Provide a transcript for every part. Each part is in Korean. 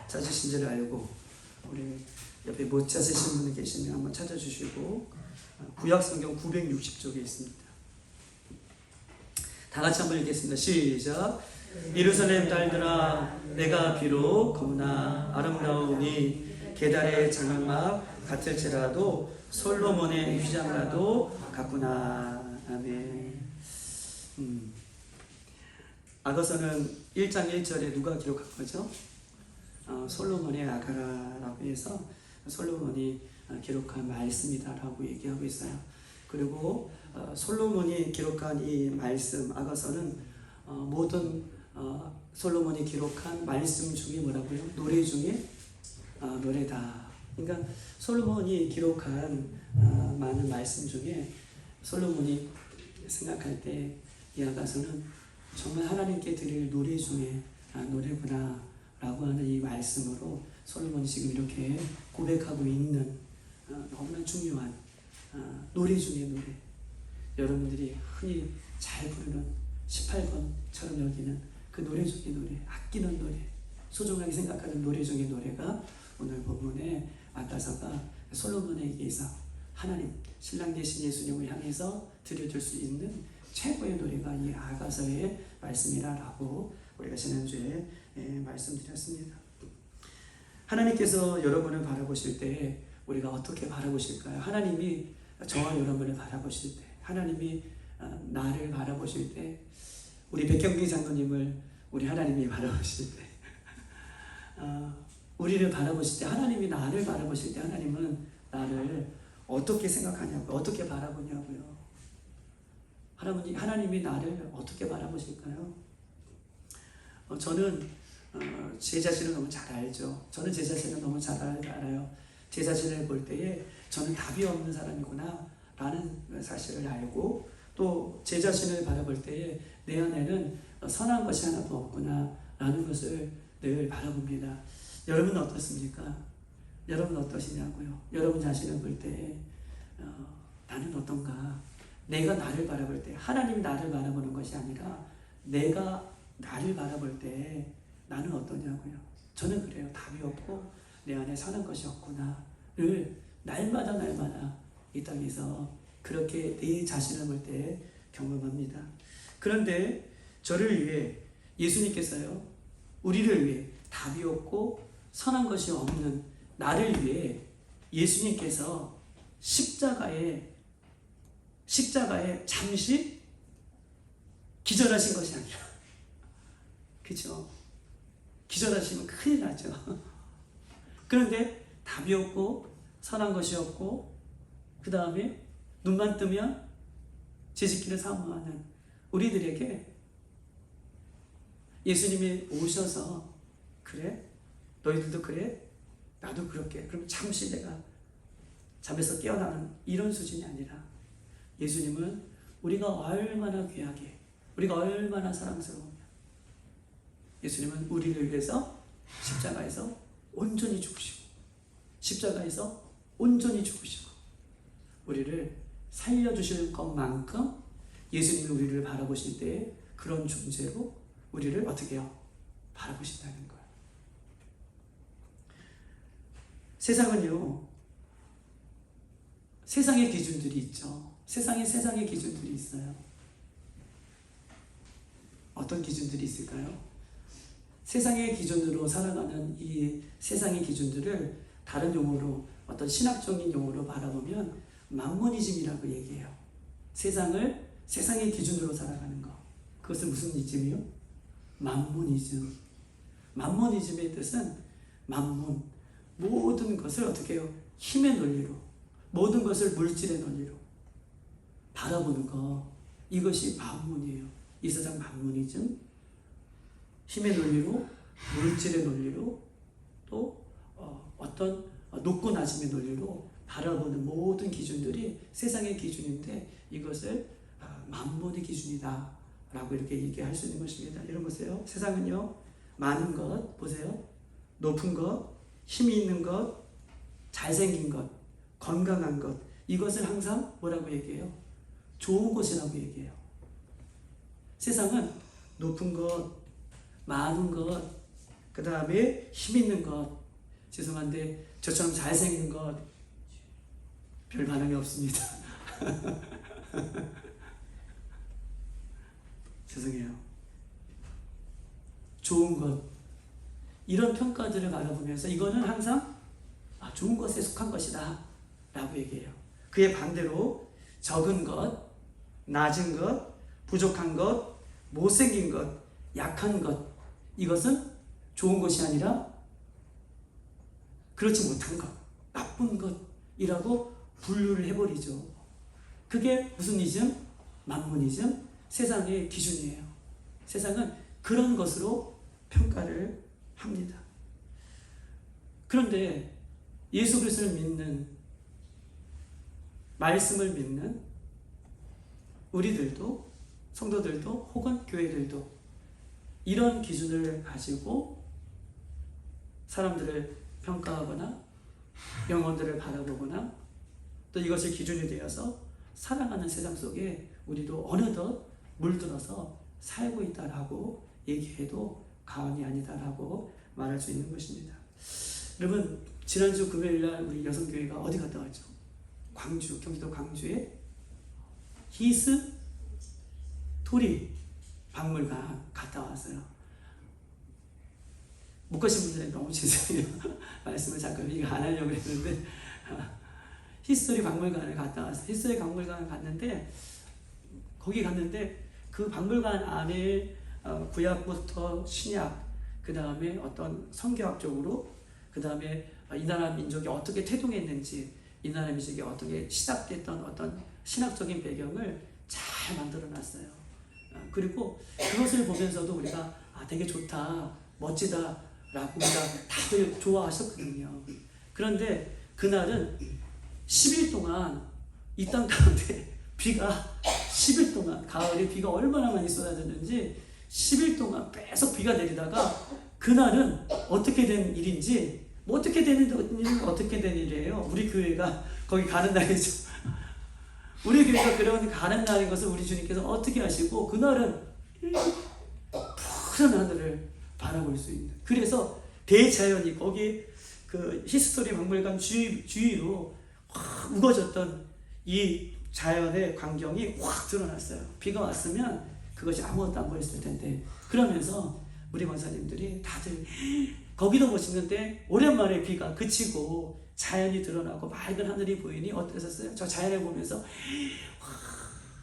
찾으신 줄 알고, 우리 옆에 못 찾으신 분이 계시면 한번 찾아주시고, 구약성경 960쪽에 있습니다. 다 같이 한번 읽겠습니다. 시작. 예루살렘 딸들아, 내가 비록 겁나 아름다우니 계달의 장막 같을지라도 솔로몬의 휘장이라도 같구나. 아멘. 아가서는 1장 1절에 누가 기록한 거죠? 솔로몬의 아가라라고 해서 솔로몬이 기록한 말씀이다라고 얘기하고 있어요. 그리고 솔로몬이 기록한 이 말씀, 아가서는 모든 솔로몬이 기록한 말씀 중에 뭐라고요? 노래 중에 노래다. 그러니까 솔로몬이 기록한 많은 말씀 중에 솔로몬이 생각할 때 이 아가서는 정말 하나님께 드릴 노래 중에 노래구나 라고 하는 이 말씀으로 솔로몬이 지금 이렇게 고백하고 있는 너무나 중요한 노래 중에 노래, 여러분들이 흔히 잘 부르는 18번처럼 여기는 그 노래 중에 노래, 아끼는 노래, 소중하게 생각하는 노래 중에 노래가 오늘 본문에 아가서가 솔로몬에게서 하나님, 신랑 되신 예수님을 향해서 드려줄 수 있는 최고의 노래가 이 아가서의 말씀이라고 우리가 지난주에 말씀드렸습니다. 하나님께서 여러분을 바라보실 때 우리가 어떻게 바라보실까요? 하나님이 저와 여러분을 바라보실 때, 하나님이 나를 바라보실 때, 우리 백경빈 장로님을 우리 하나님이 바라보실 때, 우리를 바라보실 때, 하나님이 나를 바라보실 때 하나님은 나를 어떻게 생각하냐고요? 어떻게 바라보냐고요? 하나님이 나를 어떻게 바라보실까요? 저는 제 자신을 너무 잘 알죠. 저는 제 자신을 너무 잘 알아요. 제 자신을 볼 때에 저는 답이 없는 사람이구나 라는 사실을 알고, 또 제 자신을 바라볼 때에 내 안에는 선한 것이 하나도 없구나 라는 것을 늘 바라봅니다. 여러분은 어떻습니까? 여러분 어떠시냐고요? 여러분 자신을 볼 때 나는 어떤가? 내가 나를 바라볼 때, 하나님이 나를 바라보는 것이 아니라 내가 나를 바라볼 때 나는 어떠냐고요? 저는 그래요. 답이 없고 내 안에 선한 것이 없구나를 날마다 이 땅에서 그렇게 내 자신을 볼 때 경험합니다. 그런데 저를 위해 예수님께서요, 우리를 위해 답이 없고 선한 것이 없는 나를 위해 예수님께서 십자가에 잠시 기절하신 것이 아니라, 그렇죠? 기절하시면 큰일 나죠. 그런데 답이 없고 선한 것이 없고 그 다음에 눈만 뜨면 죄짓기를 사모하는 우리들에게 예수님이 오셔서, 그래? 너희들도 그래? 나도 그렇게. 그럼 잠시 내가 잠에서 깨어나는 이런 수준이 아니라, 예수님은 우리가 얼마나 귀하게, 우리가 얼마나 사랑스러우며 예수님은 우리를 위해서 십자가에서 온전히 죽으시고, 십자가에서 온전히 죽으시고 우리를 살려주실 것만큼 예수님이 우리를 바라보실 때 그런 존재로 우리를 어떻게 해요? 바라보신다는 거예요. 세상은요, 세상의 기준들이 있죠. 세상의 기준들이 있어요. 어떤 기준들이 있을까요? 세상의 기준으로 살아가는 이 세상의 기준들을 다른 용어로, 어떤 신학적인 용어로 바라보면 만모니즘이라고 얘기해요. 세상의 기준으로 살아가는 것. 그것은 무슨 이즘이요? 만모니즘. 만모니즘의 뜻은 만몬, 모든 것을 어떻게 해요? 힘의 논리로, 모든 것을 물질의 논리로 바라보는 것. 이것이 만몬이에요. 이 세상 만모니즘. 힘의 논리로, 물질의 논리로, 또 어떤 높고 낮음의 논리로 바라보는 모든 기준들이 세상의 기준인데, 이것을 만몬의 기준이다 라고 이렇게 얘기할 수 있는 것입니다. 이런 보세요. 세상은요, 많은 것, 보세요. 높은 것, 힘이 있는 것, 잘생긴 것, 건강한 것, 이것을 항상 뭐라고 얘기해요? 좋은 것이라고 얘기해요. 세상은 높은 것, 많은 것, 그 다음에 힘 있는 것, 죄송한데 저처럼 잘생긴 것 별 반응이 없습니다. 죄송해요. 좋은 것, 이런 평가들을 바라보면서 이거는 항상 좋은 것에 속한 것이다 라고 얘기해요. 그의 반대로 적은 것, 낮은 것, 부족한 것, 못생긴 것, 약한 것, 이것은 좋은 것이 아니라 그렇지 못한 것, 나쁜 것이라고 분류를 해버리죠. 그게 무슨 이즘? 만문이즘? 세상의 기준이에요. 세상은 그런 것으로 평가를 합니다. 그런데 예수 그리스도를 믿는, 말씀을 믿는 우리들도, 성도들도 혹은 교회들도 이런 기준을 가지고 사람들을 평가하거나 영혼들을 바라보거나 또 이것을 기준이 되어서 살아가는 세상 속에 우리도 어느덧 물들어서 살고 있다라고 얘기해도 과언이 아니다라고 말할 수 있는 것입니다. 여러분, 지난주 금요일날 우리 여성교회가 어디 갔다 왔죠? 광주, 경기도 광주에 히스토리 박물관 갔다 왔어요. 못 가신 분들은 너무 죄송해요. 말씀을 잠깐 이거 안 하려고 했는데 히스토리 박물관을 갔다 왔어요. 히스토리 박물관을 갔는데 거기 갔는데 그 박물관 안에 구약부터 신약, 그 다음에 어떤 성경학적으로, 그 다음에 이 나라 민족이 어떻게 태동했는지, 이 나라 민족이 어떻게 시작됐던 어떤 신학적인 배경을 잘 만들어 놨어요. 그리고 그것을 보면서도 우리가 되게 좋다, 멋지다 라고 우리가 다들 좋아하셨거든요. 그런데 그날은 10일 동안 이 땅 가운데 비가 10일 동안, 가을에 비가 얼마나 많이 쏟아졌는지 10일 동안 계속 비가 내리다가 그날은 어떻게 된 일인지, 뭐 어떻게 되는 일은 어떻게 된 일이에요. 우리 교회가 거기 가는 날이죠. 우리 교회가 그런 가는 날인 것을 우리 주님께서 어떻게 하시고 그날은 푸른 하늘을 바라볼 수 있는, 그래서 대자연이 거기 그 히스토리 박물관 주위로 확 우거졌던 이 자연의 광경이 확 드러났어요. 비가 왔으면 그것이 아무것도 안 보였을 텐데, 그러면서 우리 권사님들이 다들 거기도 멋있는데 오랜만에 비가 그치고 자연이 드러나고 맑은 하늘이 보이니 어떠셨어요? 저 자연을 보면서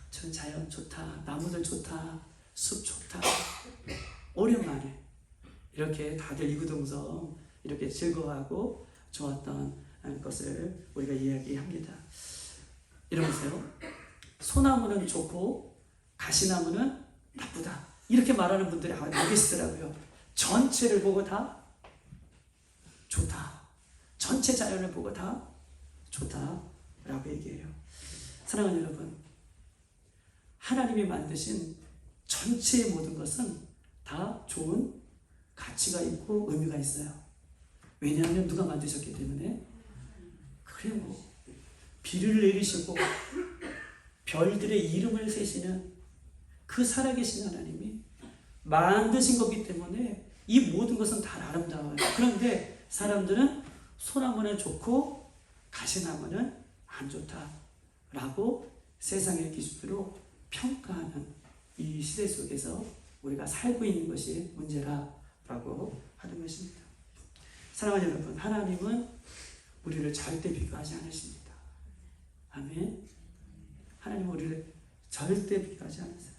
전 자연 좋다, 나무들 좋다, 숲 좋다, 오랜만에 이렇게 다들 이구동성 이렇게 즐거워하고 좋았던 것을 우리가 이야기합니다. 이러면서요, 소나무는 좋고 가시나무는 나쁘다 이렇게 말하는 분들이 안 계시더라고요. 전체를 보고 다 좋다, 전체 자연을 보고 다 좋다라고 얘기해요. 사랑하는 여러분, 하나님이 만드신 전체의 모든 것은 다 좋은 가치가 있고 의미가 있어요. 왜냐하면 누가 만드셨기 때문에. 그리고 비를 내리시고 별들의 이름을 세시는 그 살아계신 하나님이 만드신 거기 때문에 이 모든 것은 다 아름다워요. 그런데 사람들은 소나무는 좋고 가시나무는 안 좋다라고 세상의 기준으로 평가하는 이 시대 속에서 우리가 살고 있는 것이 문제라고 하는 것입니다. 사랑하는 여러분, 하나님은 우리를 절대 비교하지 않으십니다. 아멘. 하나님은 우리를 절대 비교하지 않으세요.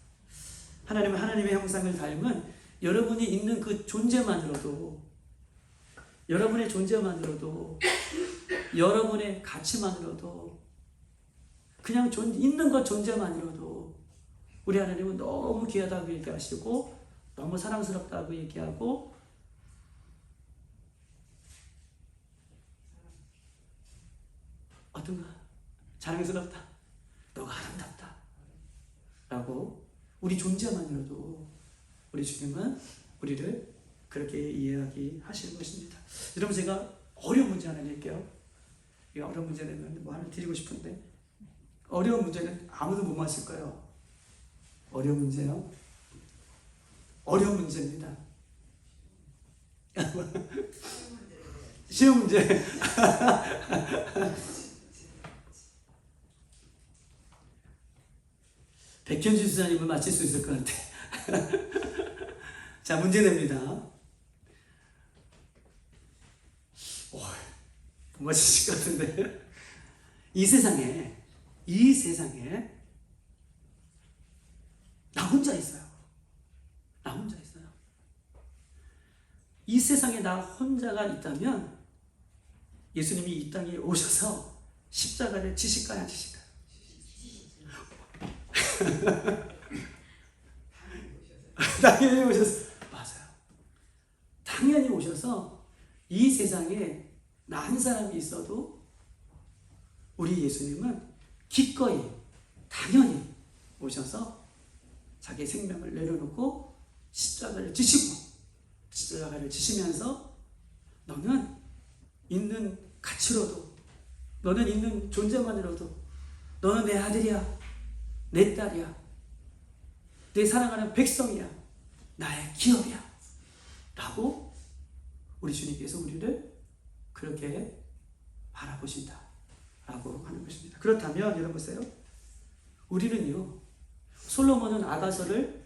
하나님은 하나님의 형상을 닮은 여러분이 있는 그 존재만으로도, 여러분의 존재만으로도, 여러분의 가치만으로도, 그냥 있는 것 존재만으로도 우리 하나님은 너무 귀하다고 얘기하시고 너무 사랑스럽다고 얘기하고 어떤가? 자랑스럽다, 너가 아름답다 라고 우리 존재만으로도 우리 주님은 우리를 그렇게 이야기하시는 것입니다. 여러분, 제가 어려운 문제 하나 낼게요. 이 어려운 문제 내면 뭐 하나 드리고 싶은데, 어려운 문제는 아무도 못 맞힐 거예요. 어려운 문제요. 어려운 문제입니다. 쉬운 문제. 백현주 수사님은 맞힐 수 있을 것 같아. 자, 문제 냅니다. 못 맞히실 것 같은데. 이 세상에 나 혼자 있어요. 나 혼자 있어요. 이 세상에 나 혼자가 있다면 예수님이 이 땅에 오셔서 십자가를 지실까요, 안 지실까요? 당연히 오셨어요. 맞아요. 당연히 오셔서 이 세상에 나 한 사람이 있어도 우리 예수님은 기꺼이 당연히 오셔서 자기 생명을 내려놓고 십자가를 지시면서 너는 있는 가치로도, 너는 있는 존재만으로도, 너는 내 아들이야, 내 딸이야, 내 사랑하는 백성이야, 나의 기업이야 라고 우리 주님께서 우리를 그렇게 바라보신다 라고 하는 것입니다. 그렇다면 여러분 보세요. 우리는요, 솔로몬은 아가서를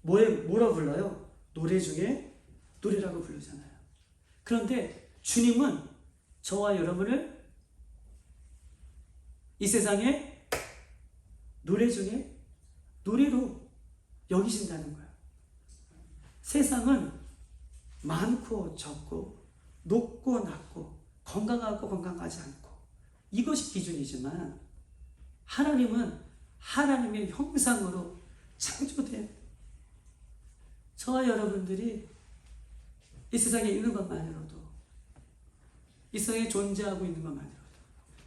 뭐라고 불러요? 노래 중에 노래라고 부르잖아요. 그런데 주님은 저와 여러분을 이 세상에 노래 중에 노래로 여기신다는 거예요. 세상은 많고 적고 높고 낮고 건강하고 건강하지 않고 이것이 기준이지만 하나님은 하나님의 형상으로 창조된 저와 여러분들이 이 세상에 있는 것만으로도, 이 세상에 존재하고 있는 것만으로도,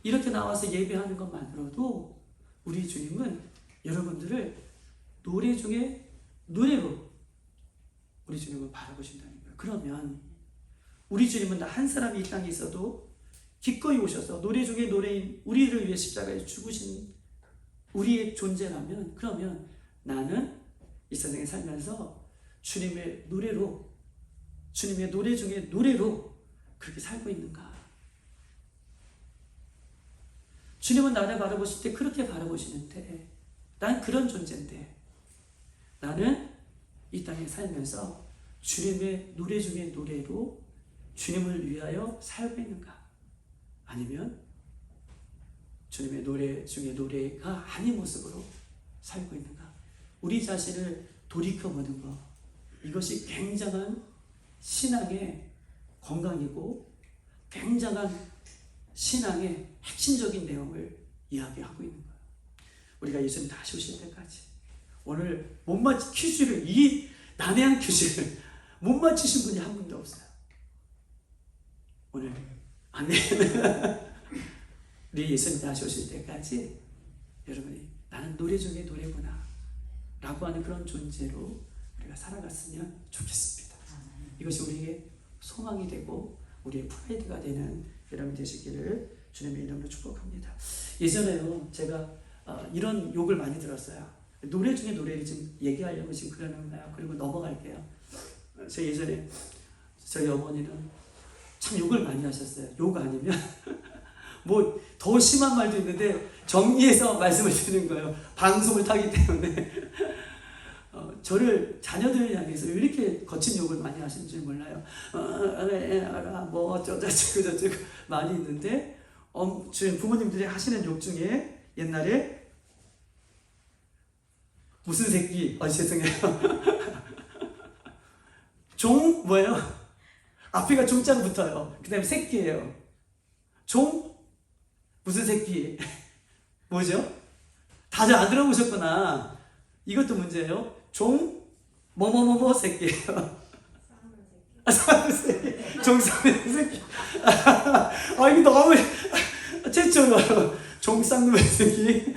이렇게 나와서 예배하는 것만으로도 우리 주님은 여러분들을 노래 중에 노래로 우리 주님을 바라보신다는 거예요. 그러면 우리 주님은 나 한 사람이 이 땅에 있어도 기꺼이 오셔서 노래 중에 노래인 우리를 위해 십자가에 죽으신 우리의 존재라면, 그러면 나는 이 세상에 살면서 주님의 노래로, 주님의 노래 중에 노래로 그렇게 살고 있는가? 주님은 나를 바라보실 때 그렇게 바라보시는데 난 그런 존재인데 나는 이 땅에 살면서 주님의 노래 중에 노래로 주님을 위하여 살고 있는가? 아니면 주님의 노래 중에 노래가 아닌 모습으로 살고 있는가? 우리 자신을 돌이켜보는 것, 이것이 굉장한 신앙의 건강이고 굉장한 신앙의 핵심적인 내용을 이야기하고 있는 거예요. 우리가 예수님 다시 오실 때까지 오늘 못 맞힌 퀴즈를, 이 난해한 퀴즈를 못 맞히신 분이 한 분도 없어요. 오늘 아멘. 우리 예수님 다시 오실 때까지 여러분이 나는 노래 중에 노래구나 라고 하는 그런 존재로 우리가 살아갔으면 좋겠습니다. 이것이 우리에게 소망이 되고 우리의 프라이드가 되는 여러분 되시기를 주님의 이름으로 축복합니다. 예전에요, 제가 이런 욕을 많이 들었어요. 노래 중에 노래를 지금 얘기하려고 지금 그러는 거예요. 그리고 넘어갈게요. 저 예전에 저희 어머니는 참 욕을 많이 하셨어요. 욕 아니면 뭐 더 심한 말도 있는데 정리해서 말씀을 드리는 거예요. 방송을 타기 때문에 저를 자녀들을 향해서 왜 이렇게 거친 욕을 많이 하시는지 몰라요. 뭐 어쩌고저쩌고 많이 있는데 저희 부모님들이 하시는 욕 중에 옛날에 무슨 새끼, 죄송해요. 종 뭐예요? 앞에가 종자가 붙어요. 그 다음에 새끼예요. 종 무슨 새끼? 뭐죠? 다들 안 들어보셨구나. 이것도 문제예요. 종 뭐뭐뭐뭐 새끼예요. 쌍문 새끼. 종 쌍문 새끼. 이거 너무 최초로 종 쌍문 새끼.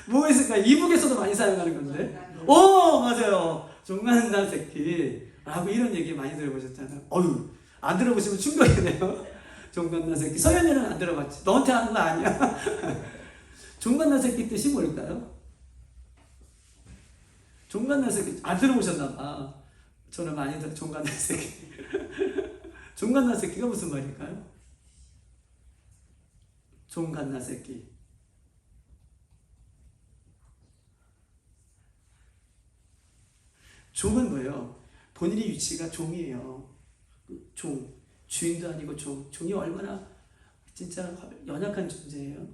뭐가 있을까? 이북에서도 많이 사용하는 건데. 맞아요. 종간난 새끼. 라고 이런 얘기 많이 들어보셨잖아요. 안 들어보시면 충격이네요. 종간난 새끼. 서현이는 안 들어봤지. 너한테 하는 거 아니야. 종간난 새끼 뜻이 뭘까요? 종간난 새끼 안 들어보셨나 봐. 저는 많이 들어 종갓날 새끼. 종갓날 새끼가 무슨 말일까요? 종갓날 새끼. 종은 뭐예요? 본인의 위치가 종이에요. 종. 주인도 아니고 종. 종이 얼마나 진짜 연약한 존재예요.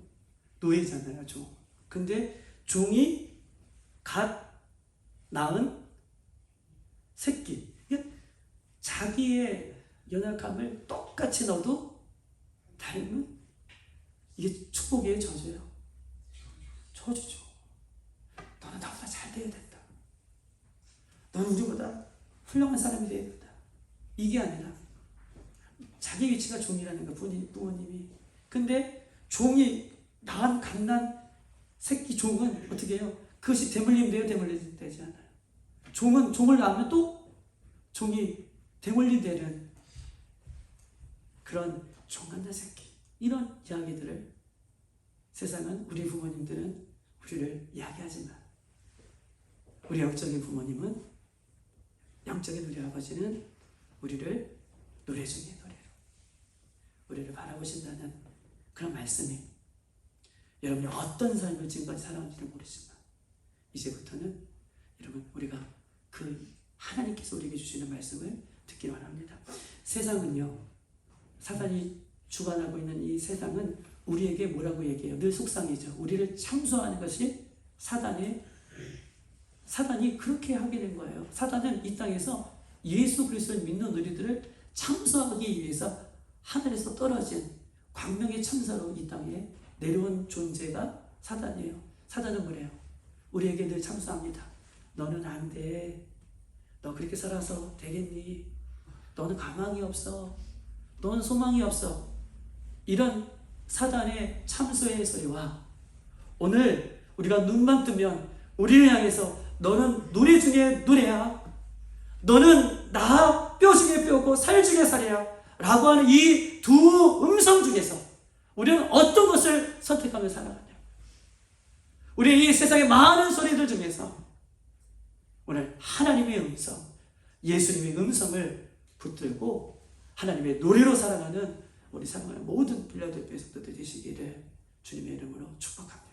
노예잖아요, 종. 근데 종이 갓 낳은 새끼. 자기의 연약함을 똑같이 넣어도 닮은 이게 축복이에요, 저주예요? 저주죠. 너는 나보다 잘 돼야 된다. 너는 우리보다 훌륭한 사람이 돼야 된다. 이게 아니라 자기 위치가 종이라는 거, 부모님이. 근데 종이 갓난 새끼 종은 어떻게 해요? 그것이 대물림 돼요? 대물림 되지 않아요. 종은 종을 낳으면 또 종이 대물림 되는 그런 종갓날 새끼. 이런 이야기들을 세상은, 우리 부모님들은 우리를 이야기하지만 우리 영적인 부모님은, 영적인 우리 아버지는 우리를 노래 중에 노래로 우리를 바라보신다는 그런 말씀이, 여러분이 어떤 삶을 지금까지 살아온지는 모르지만 이제부터는 여러분 우리가 그 하나님께서 우리에게 주시는 말씀을 듣기 원합니다. 세상은요, 사단이 주관하고 있는 이 세상은 우리에게 뭐라고 얘기해요? 늘 속상이죠. 우리를 참소하는 것이 사단이 그렇게 하게 된 거예요. 사단은 이 땅에서 예수 그리스도를 믿는 우리들을 참소하기 위해서 하늘에서 떨어진 광명의 천사로 이 땅에 내려온 존재가 사단이에요. 사단은 그래요. 우리에게 늘 참소합니다. 너는 안 돼. 너 그렇게 살아서 되겠니? 너는 가망이 없어. 너는 소망이 없어. 이런 사단의 참소의 소리와 오늘 우리가 눈만 뜨면 우리를 향해서 너는 노래 중에 노래야. 너는 나 뼈 중에 뼈고 살 중에 살이야. 라고 하는 이 두 음성 중에서 우리는 어떤 것을 선택하며 살아가냐. 우리 이 세상의 많은 소리들 중에서 오늘 하나님의 음성, 예수님의 음성을 붙들고 하나님의 노래로 살아가는 우리 살아가는 모든 빌라델피아 성도들 되시기를 주님의 이름으로 축복합니다.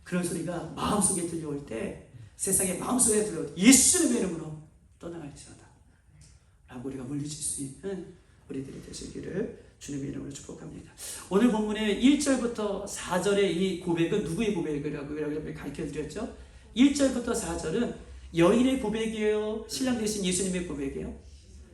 그런 소리가 마음속에 들려올 때, 세상의 마음속에 들려올 때 예수님의 이름으로 떠나갈지어다 라고 우리가 물리칠 수 있는 우리들이 되시기를 주님의 이름으로 축복합니다. 오늘 본문의 1절부터 4절의 이 고백은 누구의 고백이라고 여러분이 가르쳐드렸죠? 1절부터 4절은 여인의 고백이에요? 신랑 되신 예수님의 고백이에요?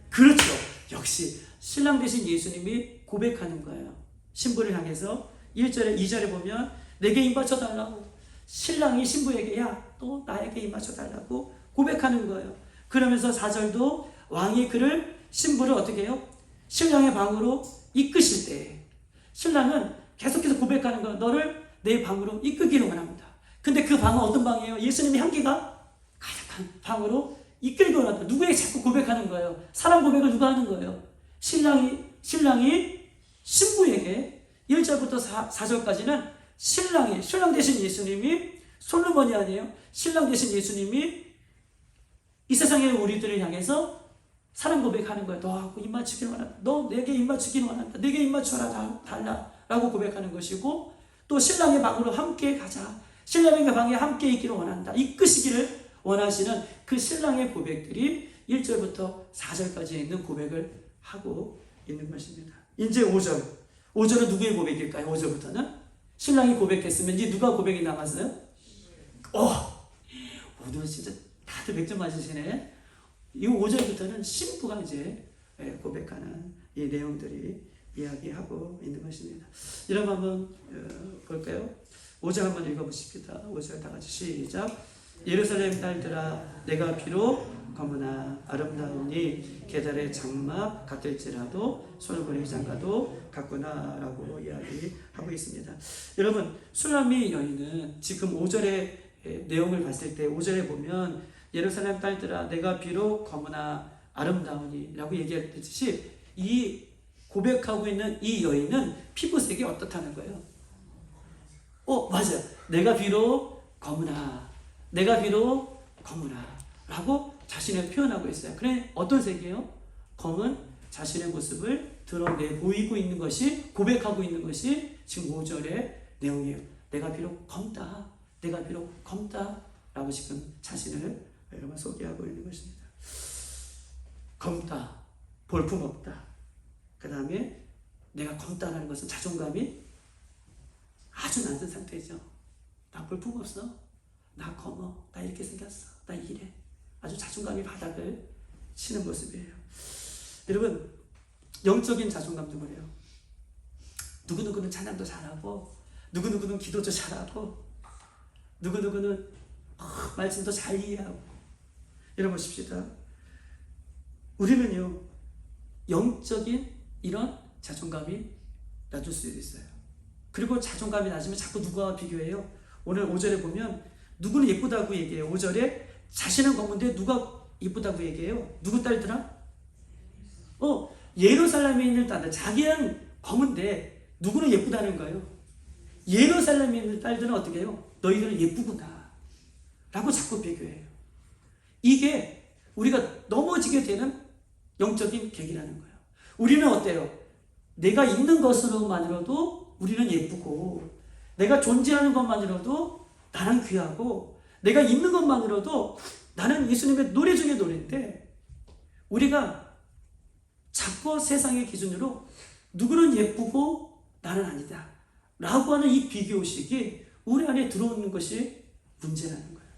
그렇죠. 역시 신랑 되신 예수님이 고백하는 거예요. 신부를 향해서 1절에 2절에 보면 내게 입 맞춰달라고, 신랑이 신부에게 야, 또 나에게 입 맞춰달라고 고백하는 거예요. 그러면서 4절도 왕이 신부를 어떻게 해요? 신랑의 방으로 이끄실 때 신랑은 계속해서 고백하는 거예요. 너를 내 방으로 이끄기를 원합니다. 근데 그 방은 어떤 방이에요? 예수님의 향기가 가득한 방으로 이끌기 원한다. 누구에게 자꾸 고백하는 거예요? 사랑 고백을 누가 하는 거예요? 신랑이 신부에게 1절부터 4절까지는 신랑 대신 예수님이, 솔로몬이 아니에요. 신랑 대신 예수님이 이 세상의 우리들을 향해서 사랑 고백하는 거예요. 너하고 입 맞추기를 원한다. 너 내게 입 맞추기를 원한다. 내게 입 맞춰라 달라 라고 고백하는 것이고, 또 신랑의 방으로 함께 가자. 신랑의 방에 함께 있기를 원한다. 이끄시기를 원하시는 그 신랑의 고백들이 1절부터 4절까지 있는 고백을 하고 있는 것입니다. 이제 5절은 누구의 고백일까요? 5절부터는 신랑이 고백했으면 이제 누가 고백이 남았어요? 오늘 진짜 다들 100점 맞으시네. 이 5절부터는 신부가 이제 고백하는 이 내용들이 이야기하고 있는 것입니다. 여러분 한번 볼까요? 5절 한번 읽어보십시다. 5절 다 같이 시작. 예루살렘 딸들아, 내가 비록 거무나 아름다우니 계달의 장막 같을지라도 솔로몬의 장가도 같구나 라고 이야기하고 있습니다. 여러분, 슐라미 여인은 지금 5절의 내용을 봤을 때 5절에 보면 예루살렘 딸들아 내가 비록 거무나 아름다우니 라고 얘기했듯이 이 고백하고 있는 이 여인은 피부색이 어떻다는 거예요? 맞아요. 내가 비록 거무나 라고 자신을 표현하고 있어요. 그래 어떤 색이에요? 검은 자신의 모습을 드러내 보이고 있는 것이, 고백하고 있는 것이 지금 5절의 내용이에요. 내가 비록 검다, 내가 비록 검다 라고 지금 자신을 여러분 소개하고 있는 것입니다. 검다, 볼품없다. 그 다음에 내가 검다라는 것은 자존감이 아주 낮은 상태죠. 나 볼품없어, 나 검어, 나 이렇게 생겼어, 나 이래. 아주 자존감이 바닥을 치는 모습이에요. 여러분, 영적인 자존감도 그래요. 누구누구는 찬양도 잘하고, 누구누구는 기도도 잘하고, 누구누구는 말씀도 잘 이해하고. 여러분 보십시다. 우리는요, 영적인 이런 자존감이 낮을 수도 있어요. 그리고 자존감이 낮으면 자꾸 누구와 비교해요? 오늘 5절에 보면 누구는 예쁘다고 얘기해요. 5절에 자신은 검은데 누가 예쁘다고 얘기해요? 누구 딸들아? 예루살렘에 있는 딸들. 자기는 검은데 누구는 예쁘다는 거예요? 예루살렘에 있는 딸들은 어떻게 해요? 너희들은 예쁘구나 라고 자꾸 비교해요. 이게 우리가 넘어지게 되는 영적인 계기라는 거예요. 우리는 어때요? 내가 있는 것으로만으로도 우리는 예쁘고, 내가 존재하는 것만으로도 나는 귀하고, 내가 있는 것만으로도 나는 예수님의 노래 중에 노래인데, 우리가 자꾸 세상의 기준으로 누구는 예쁘고 나는 아니다 라고 하는 이 비교의식이 우리 안에 들어오는 것이 문제라는 거예요.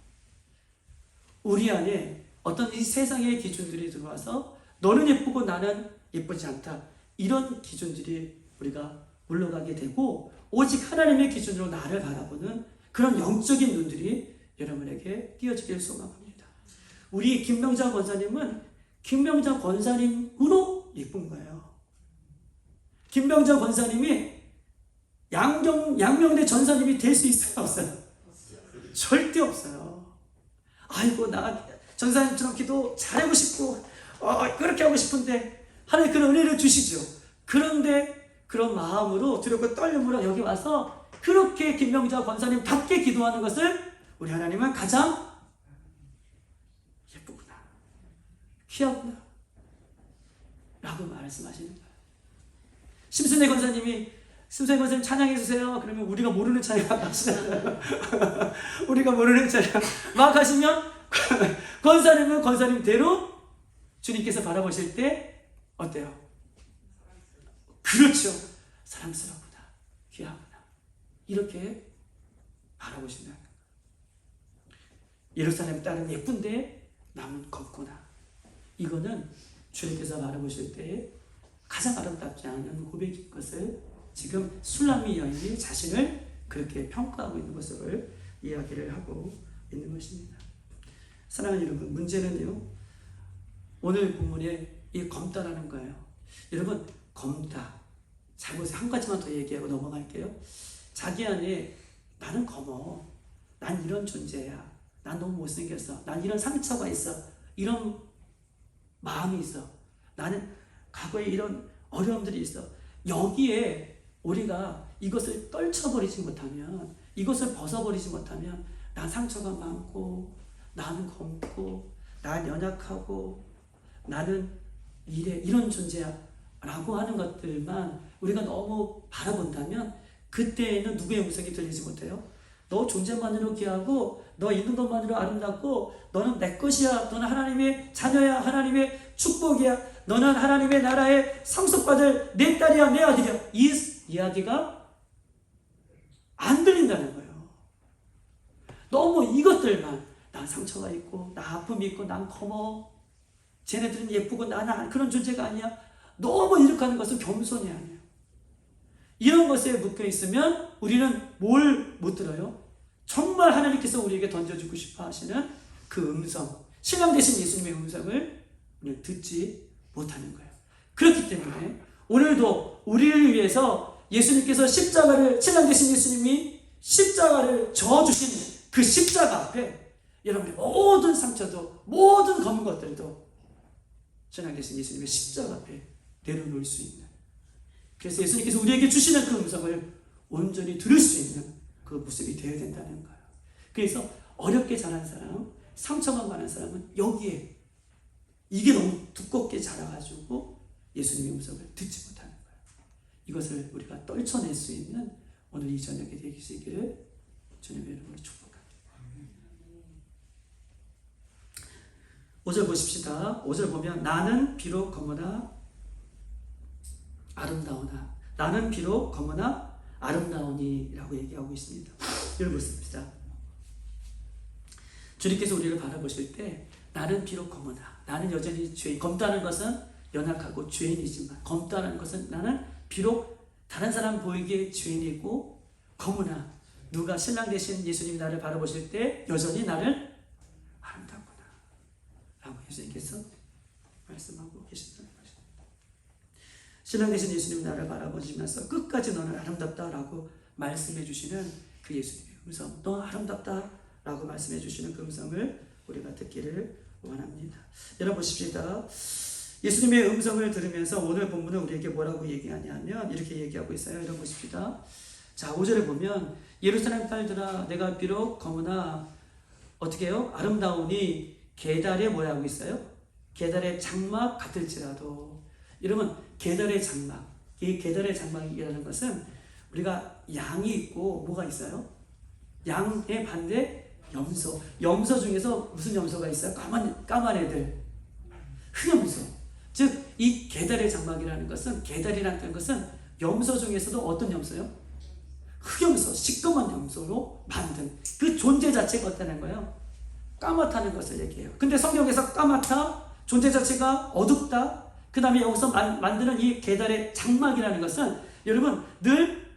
우리 안에 어떤 이 세상의 기준들이 들어와서 너는 예쁘고 나는 예쁘지 않다, 이런 기준들이 우리가 물러가게 되고, 오직 하나님의 기준으로 나를 바라보는 그런 영적인 눈들이 여러분에게 띄어지길 소망합니다. 우리 김명자 권사님은 김명자 권사님으로 예쁜 거예요. 김명자 권사님이 양명대 전사님이 될 수 있어요, 없어요? 절대 없어요. 아이고, 나 전사님처럼 기도 잘하고 싶고 그렇게 하고 싶은데 하나님 그런 은혜를 주시죠. 그런데 그런 마음으로 두렵고 떨림으로 여기 와서 그렇게 김명자 권사님답게 기도하는 것을 우리 하나님은 가장 예쁘구나, 귀하구나 라고 말씀하시는 거예요. 심순애 권사님이 찬양해 주세요 그러면 우리가 모르는 찬양 하시잖아요. 우리가 모르는 찬양 막 하시면 권사님은 권사님대로 주님께서 바라보실 때 어때요? 그렇죠. 사랑스럽구나, 귀하구나, 이렇게 바라보신다. 예루살렘 딸은 예쁜데 남은 검구나. 이거는 주님께서 바라보실 때 가장 아름답지 않은 고백인 것을 지금 술람미 여인이 자신을 그렇게 평가하고 있는 것을 이야기를 하고 있는 것입니다. 사랑하는 여러분, 문제는요, 오늘 본문에 이 검다라는 거예요. 여러분, 검다, 잘 보세요. 한 가지만 더 얘기하고 넘어갈게요. 자기 안에 나는 검어, 난 이런 존재야, 난 너무 못생겼어, 난 이런 상처가 있어, 이런 마음이 있어, 나는 과거에 이런 어려움들이 있어. 여기에 우리가 이것을 떨쳐버리지 못하면, 이것을 벗어버리지 못하면 난 상처가 많고, 나는 검고, 난 연약하고, 나는 이런 존재야 라고 하는 것들만 우리가 너무 바라본다면 그때에는 누구의 음성이 들리지 못해요? 너 존재만으로 귀하고, 너 있는 것만으로 아름답고, 너는 내 것이야, 너는 하나님의 자녀야, 하나님의 축복이야, 너는 하나님의 나라에 상속받을 내 딸이야, 내 아들이야, 이 이야기가 안 들린다는 거예요. 너무 이것들만, 난 상처가 있고, 나 아픔이 있고, 난 검어, 쟤네들은 예쁘고 나는 그런 존재가 아니야, 너무 이렇게 하는 것은 겸손이 아니에요. 이런 것에 묶여 있으면 우리는 뭘 못 들어요? 정말 하나님께서 우리에게 던져주고 싶어 하시는 그 음성, 신랑 되신 예수님의 음성을 우리는 듣지 못하는 거예요. 그렇기 때문에 오늘도 우리를 위해서 예수님께서 신랑 되신 예수님이 십자가를 져주신 그 십자가 앞에 여러분의 모든 상처도, 모든 검은 것들도 신랑 되신 예수님의 십자가 앞에 내려놓을 수 있는, 그래서 예수님께서 우리에게 주시는 그 음성을 온전히 들을 수 있는 그 모습이 되어야 된다는 거예요. 그래서 어렵게 자란 사람, 상처가 많은 사람은 여기에 이게 너무 두껍게 자라가지고 예수님의 음성을 듣지 못하는 거예요. 이것을 우리가 떨쳐낼 수 있는 오늘 이 저녁에 되기 수 있기를 주님의 이름으로 축복합니다. 5절 보십시다. 5절 보면 나는 비록 검으나 아름다우나, 나는 비록 검으나 아름다우니 라고 얘기하고 있습니다. 여러분 보십시다. 주님께서 우리를 바라보실 때 나는 비록 검으나, 나는 여전히 죄인, 검다는 것은 연약하고 죄인이지만, 검다는 것은 나는 비록 다른 사람 보이기에 죄인이고 검으나, 누가 신랑 되신 예수님이 나를 바라보실 때 여전히 나를 아름답구나 라고 예수님께서 말씀하고 계신다는 것입니다. 신랑 되신 예수님이 나를 바라보시면서 끝까지 너는 아름답다라고 말씀해 주시는 그 예수님의 음성, 너 아름답다 라고 말씀해 주시는 그 음성을 우리가 듣기를 원합니다. 여러분 보십시다. 예수님의 음성을 들으면서 오늘 본문은 우리에게 뭐라고 얘기하냐면 이렇게 얘기하고 있어요. 여러분 보십시다. 자, 5절에 보면 예루살렘 딸들아 내가 비록 검으나 어떻게 해요? 아름다우니 계달에 뭐라고 있어요? 계달의 장막 같을지라도. 여러분 계달의 장막, 이 계달의 장막이라는 것은 우리가 양이 있고 뭐가 있어요? 양의 반대 염소. 염소 중에서 무슨 염소가 있어요? 까만 애들. 흑염소. 즉 이 계달의 장막이라는 것은, 계달이라는 것은 염소 중에서도 어떤 염소요? 흑염소, 시꺼먼 염소로 만든 그 존재 자체가 어떠는 거예요? 까맣다는 것을 얘기해요. 근데 성경에서 까맣다, 존재 자체가 어둡다, 그 다음에 여기서 만드는 이 계달의 장막이라는 것은 여러분 늘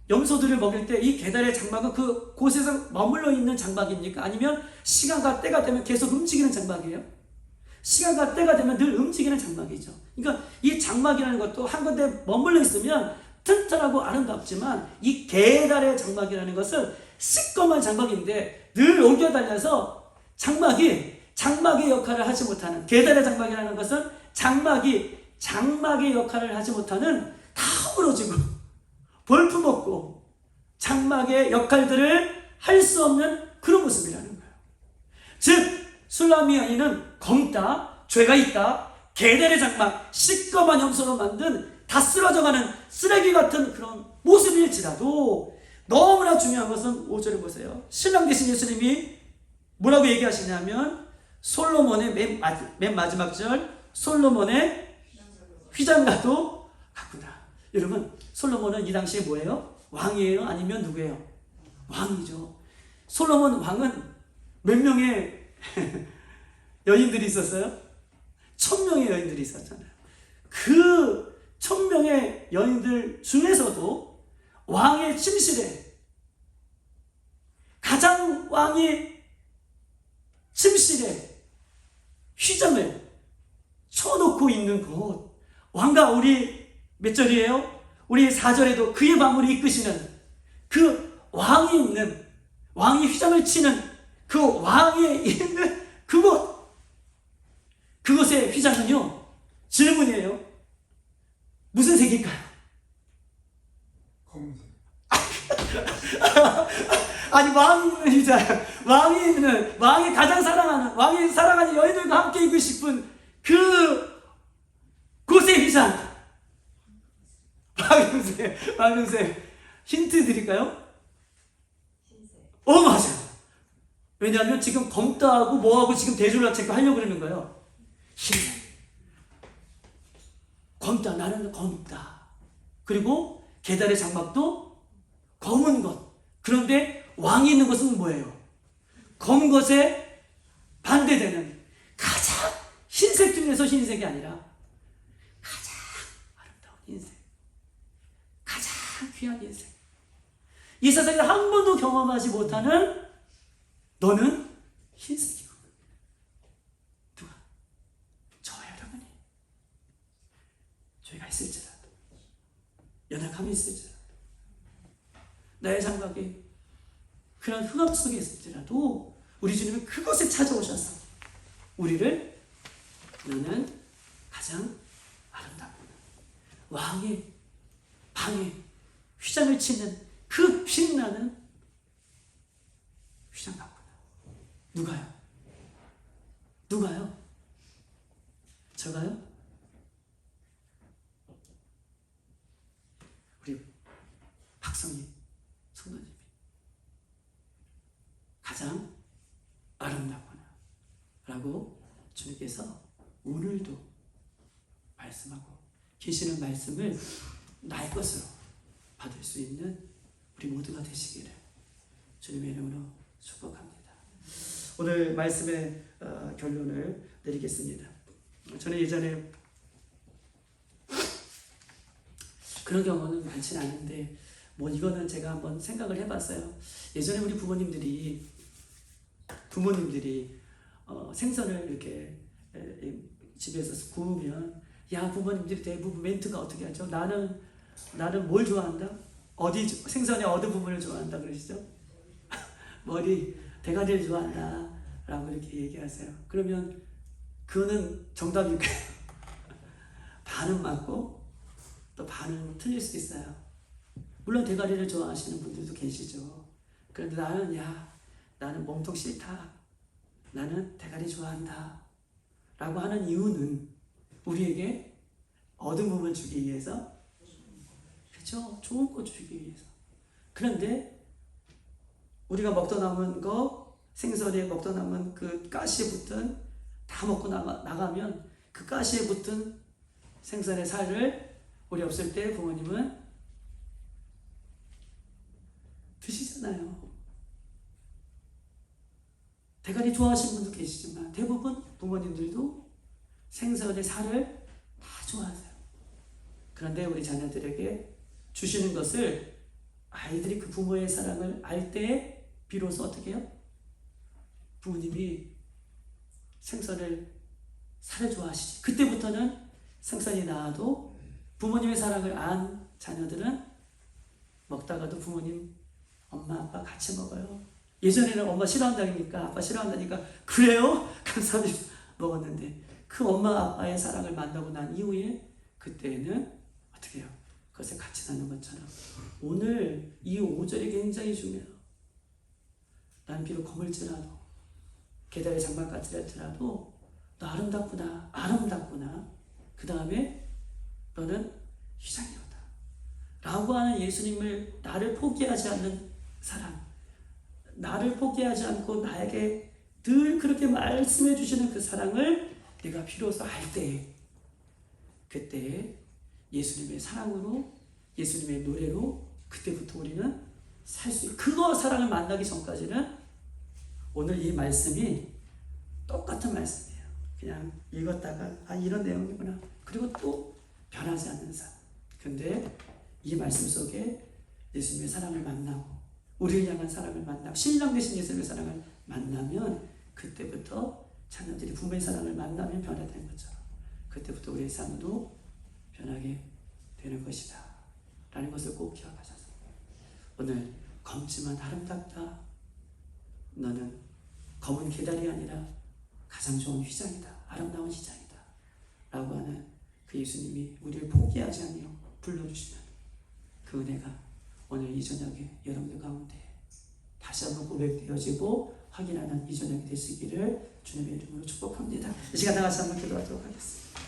염소들을 먹일 때 이 계달의 장막은 그 곳에서 머물러 있는 장막입니까? 아니면 시간과 때가 되면 계속 움직이는 장막이에요? 시간과 때가 되면 늘 움직이는 장막이죠. 그러니까 이 장막이라는 것도 한 군데 머물러 있으면 튼튼하고 아름답지만 이 계달의 장막이라는 것은 시꺼먼 장막인데 늘 옮겨 다녀서 장막의 역할을 하지 못하는, 계달의 장막이라는 것은 장막의 역할을 하지 못하는, 다 부러지고 볼품없고 장막의 역할들을 할 수 없는 그런 모습이라는 거예요. 즉 술라미 여인은 검다, 죄가 있다, 계달의 장막, 시꺼먼 염소로 만든 다 쓰러져가는 쓰레기 같은 그런 모습일지라도 너무나 중요한 것은 5절을 보세요. 신랑 되신 예수님이 뭐라고 얘기하시냐면 솔로몬의 맨 마지막 절, 솔로몬의 휘장과도 같구나. 여러분 솔로몬은 이 당시에 뭐예요? 왕이에요? 아니면 누구예요? 왕이죠. 솔로몬 왕은 몇 명의 여인들이 있었어요? 1000명의 여인들이 있었잖아요. 그 1000명의 여인들 중에서도 왕의 침실에, 가장 왕의 침실에 휘장을 쳐놓고 있는 곳, 왕과 우리 몇 절이에요? 우리 4절에도 그의 방울이 이끄시는 그 왕이 있는, 왕이 휘장을 치는 그 왕이 있는 그곳, 그곳의 휘장은요, 질문이에요. 무슨 색일까요? 검은색. 아니 왕이 있는 휘장, 왕이 가장 사랑하는, 왕이 사랑하는 여인들과 함께 입고 싶은 그 곳의 휘장, 황금색. 힌트 드릴까요? 흰색. 맞아요. 왜냐하면 지금 검다하고 뭐하고 지금 대조를 하려고 그러는 거예요. 흰색. 검다, 나는 검다. 그리고 계달의 장막도 검은 것. 그런데 왕이 있는 것은 뭐예요? 검은 것에 반대되는 가장 흰색 중에서 흰색이 아니라 가장 아름다운 흰색, 가장 귀한 흰색. 이 세상에 한 번도 경험하지 못하는 너는 흰색이고. 누가? 저 여러분이. 죄가 있을지라도, 연약함이 있을지라도, 나의 장막에 그런 흑암 속에 있을지라도 우리 주님은 그곳에 찾아오셔서 우리를 너는 가장 아름답구나, 왕의 방에 휘장을 치는 그 빛나는 휘장 같구나. 누가요? 저가요? 우리 박성희 성도님이 가장 아름답구나 라고 주님께서 오늘도 말씀하고 계시는 말씀을 나의 것으로 받을 수 있는 우리 모두가 되시기를 주님의 이름으로 축복합니다. 오늘 말씀의 결론을 내리겠습니다. 저는 예전에 그런 경우는 많지는 않은데 뭐 이거는 제가 한번 생각을 해봤어요. 예전에 우리 부모님들이 생선을 이렇게 집에서 구우면 부모님들이 대부분 멘트가 어떻게 하죠? 나는 뭘 좋아한다? 생선의 어느 부분을 좋아한다 그러시죠? 머리, 대가리를 좋아한다 라고 이렇게 얘기하세요. 그러면 그거는 정답일까요? 반은 맞고 또 반은 틀릴 수 있어요. 물론 대가리를 좋아하시는 분들도 계시죠. 그런데 나는 몸통 싫다. 나는 대가리 좋아한다. 라고 하는 이유는 우리에게 얻은 부분을 주기 위해서, 그렇죠? 좋은 거 주기 위해서. 그런데 우리가 먹다 남은 거, 생선에 먹다 남은 그 가시에 붙은 다 먹고 나가면 그 가시에 붙은 생선의 살을 우리 없을 때 부모님은 드시잖아요. 대가리 좋아하시는 분도 계시지만 대부분 부모님들도 생선의 살을 다 좋아하세요. 그런데 우리 자녀들에게 주시는 것을 아이들이 그 부모의 사랑을 알 때 비로소 어떻게 해요? 부모님이 살을 좋아하시지. 그때부터는 생선이 나와도 부모님의 사랑을 안 자녀들은 먹다가도 부모님, 엄마, 아빠 같이 먹어요. 예전에는 엄마 싫어한다니까, 아빠 싫어한다니까, 그래요? 감사합니다. 먹었는데 그 엄마, 아빠의 사랑을 만나고 난 이후에 그때는 어떻게 해요? 그것을 같이 나누는 것처럼 오늘 이 5절이 굉장히 중요해요. 난 비록 거물지라도 계달의 장막같이라도 너 아름답구나. 그 다음에 너는 휘장이로다 라고 하는 예수님을, 나를 포기하지 않는 사랑, 나를 포기하지 않고 나에게 늘 그렇게 말씀해 주시는 그 사랑을 내가 비로소 알 때, 그때 예수님의 사랑으로, 예수님의 노래로 그때부터 우리는 살 수 있고, 그거 사랑을 만나기 전까지는 오늘 이 말씀이 똑같은 말씀이에요. 그냥 읽었다가 이런 내용이구나. 그리고 또 변하지 않는 삶. 근데 이 말씀 속에 예수님의 사랑을 만나고 우리를 향한 사랑을 만나고 신랑 되신 예수님의 사랑을 만나면 그때부터 자녀들이 부모의 사랑을 만나면 변화되는 것처럼 그때부터 우리의 삶도 변하게 되는 것이다 라는 것을 꼭 기억하셔서 오늘 검지만 아름답다, 너는 검은 계달이 아니라 가장 좋은 휘장이다, 아름다운 휘장이다 라고 하는 그 예수님이 우리를 포기하지 않으며 불러주시는 그 은혜가 오늘 이 저녁에 여러분들 가운데 다시 한번 고백되어지고 확인하는 이 저녁이 되시기를 주님의 이름으로 축복합니다. 이 시간 다 같이 한번 기도하도록 하겠습니다.